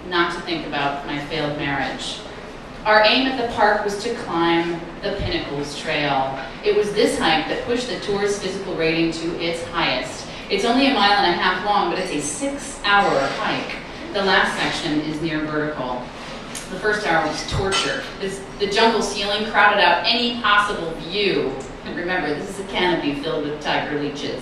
not to think about my failed marriage. Our aim at the park was to climb the Pinnacles Trail. It was this hike that pushed the tour's physical rating to its highest. It's only 1.5 miles long, but it's a 6-hour hike. The last section is near vertical. The first hour was torture. The jungle ceiling crowded out any possible view. And remember, this is a canopy filled with tiger leeches.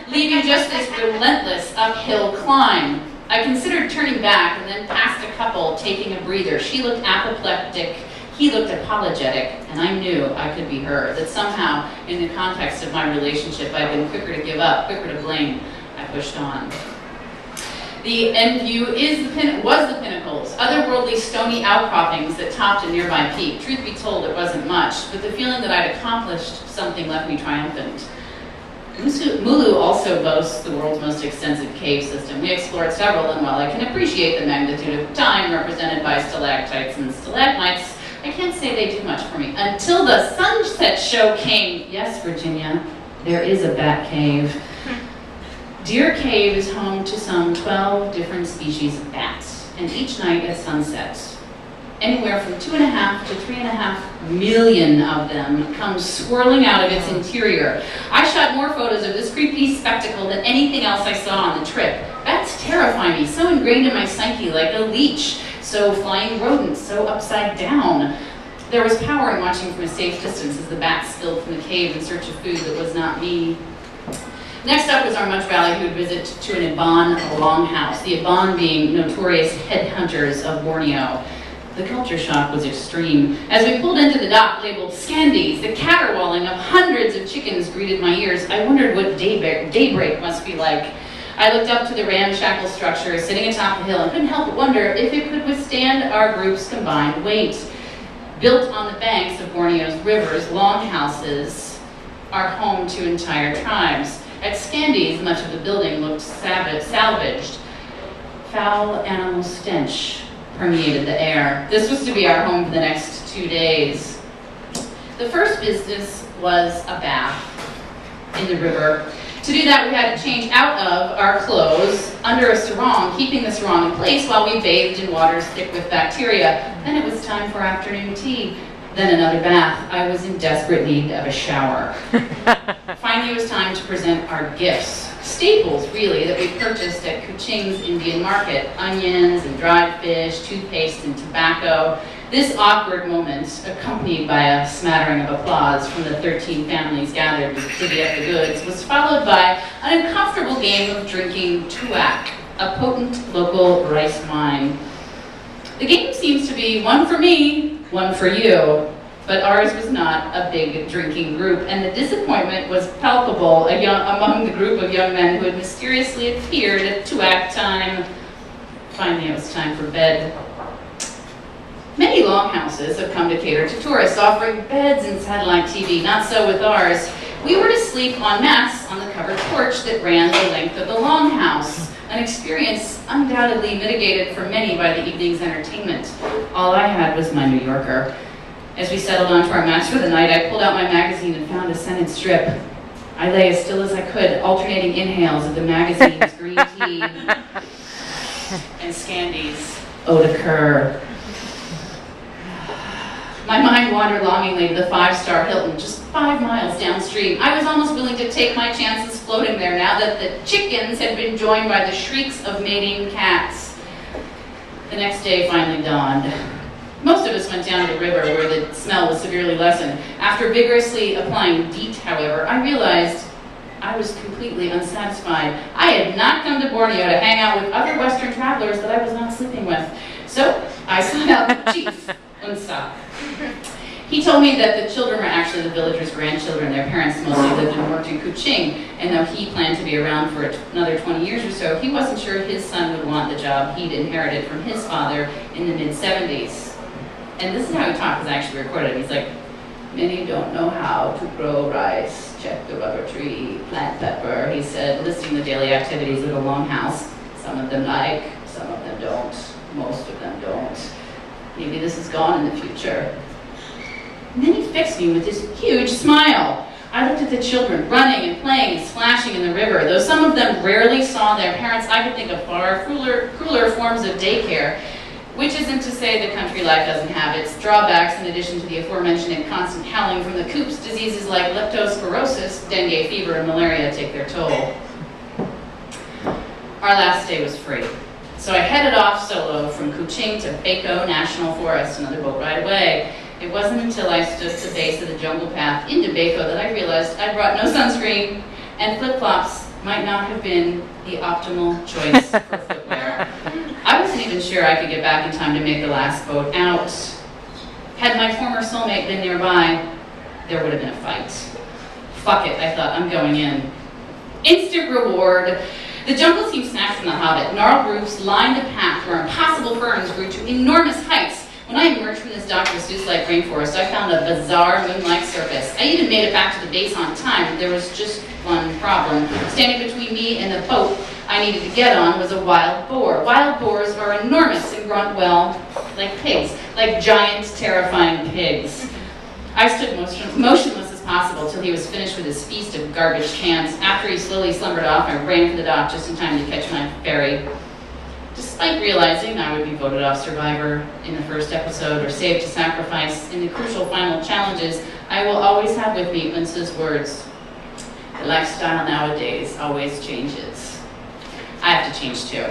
Leaving just this relentless uphill climb. I considered turning back and then passed a couple taking a breather. She looked apoplectic, he looked apologetic, and I knew I could be her. That somehow, in the context of my relationship, I'd been quicker to give up, quicker to blame. I pushed on. The end view was the Pinnacles, otherworldly stony outcroppings that topped a nearby peak. Truth be told, it wasn't much, but the feeling that I'd accomplished something left me triumphant. Mulu also boasts the world's most extensive cave system. We explored several, and while I can appreciate the magnitude of time represented by stalactites and stalagmites, I can't say they do much for me. Until the sunset show came. Yes, Virginia, there is a bat cave. Deer Cave is home to some 12 different species of bats, and each night at sunset, anywhere from 2.5 to 3.5 million of them come swirling out of its interior. I shot more photos of this creepy spectacle than anything else I saw on the trip. Bats terrify me, so ingrained in my psyche, like a leech, so flying rodents, so upside down. There was power in watching from a safe distance as the bats spilled from the cave in search of food that was not me. Next up was our much ballyhooed visit to an Iban longhouse, the Iban being notorious headhunters of Borneo. The culture shock was extreme. As we pulled into the dock labeled Scandies, the caterwauling of hundreds of chickens greeted my ears. I wondered what daybreak must be like. I looked up to the ramshackle structure sitting atop the hill and couldn't help but wonder if it could withstand our group's combined weight. Built on the banks of Borneo's rivers, longhouses are home to entire tribes. At Scandies, much of the building looked salvaged. Foul animal stench permeated the air. This was to be our home for the next 2 days. The first business was a bath in the river. To do that, we had to change out of our clothes under a sarong, keeping the sarong in place while we bathed in waters thick with bacteria. Then it was time for afternoon tea. Then another bath. I was in desperate need of a shower. Finally, it was time to present our gifts. Staples, really, that we purchased at Kuching's Indian market. Onions and dried fish, toothpaste and tobacco. This awkward moment, accompanied by a smattering of applause from the 13 families gathered to divvy up the goods, was followed by an uncomfortable game of drinking tuak, a potent local rice wine. The game seems to be one for me, one for you, but ours was not a big drinking group, and the disappointment was palpable among the group of young men who had mysteriously appeared at tuak time. Finally, it was time for bed. Many longhouses have come to cater to tourists, offering beds and satellite TV. Not so with ours. We were to sleep on mats on the covered porch that ran the length of the longhouse, an experience undoubtedly mitigated for many by the evening's entertainment. All I had was my New Yorker. As we settled onto our mats for the night, I pulled out my magazine and found a scented strip. I lay as still as I could, alternating inhales of the magazine's green tea and Scandies eau de coeur. My mind wandered longingly to the 5-star Hilton, just 5 miles downstream. I was almost willing to take my chances floating there now that the chickens had been joined by the shrieks of mating cats. The next day finally dawned. Most of us went down to the river where the smell was severely lessened. After vigorously applying DEET, however, I realized I was completely unsatisfied. I had not come to Borneo to hang out with other Western travelers that I was not sleeping with. So I sought out Chief Unsa. He told me that the children were actually the villagers' grandchildren. Their parents mostly lived and worked in Kuching, and though he planned to be around for another 20 years or so, he wasn't sure his son would want the job he'd inherited from his father in the mid-70s. And this is how he talked, it's actually recorded. He's like, many don't know how to grow rice, check the rubber tree, plant pepper, he said, listing the daily activities of the longhouse. Some of them like, some of them don't, most of them don't. Maybe this is gone in the future. And then he fixed me with this huge smile. I looked at the children running and playing and splashing in the river. Though some of them rarely saw their parents, I could think of far crueler forms of daycare, which isn't to say that country life doesn't have its drawbacks. In addition to the aforementioned constant howling from the coops, diseases like leptospirosis, dengue fever, and malaria take their toll. Our last day was free. So I headed off solo from Kuching to Baiko National Forest, another boat ride away. It wasn't until I stood at the base of the jungle path into Baiko that I realized I brought no sunscreen, and flip-flops might not have been the optimal choice for footwear. I wasn't even sure I could get back in time to make the last boat out. Had my former soulmate been nearby, there would have been a fight. Fuck it, I thought, I'm going in. Instant reward. The jungle seemed snatched from The Hobbit. Gnarled roofs lined the path where impossible ferns grew to enormous heights. When I emerged from this Dr. Seuss-like rainforest, I found a bizarre moon-like surface. I even made it back to the base on time, but there was just one problem. Standing between me and the boat I needed to get on was a wild boar. Wild boars are enormous and grunt, well, like pigs, like giant, terrifying pigs. I stood motionless as possible till he was finished with his feast of garbage cans. After he slowly slumbered off, I ran for the dock just in time to catch my ferry. Despite realizing I would be voted off survivor in the first episode or saved to sacrifice in the crucial final challenges, I will always have with me Unsa's words. The lifestyle nowadays always changes. I have to change too.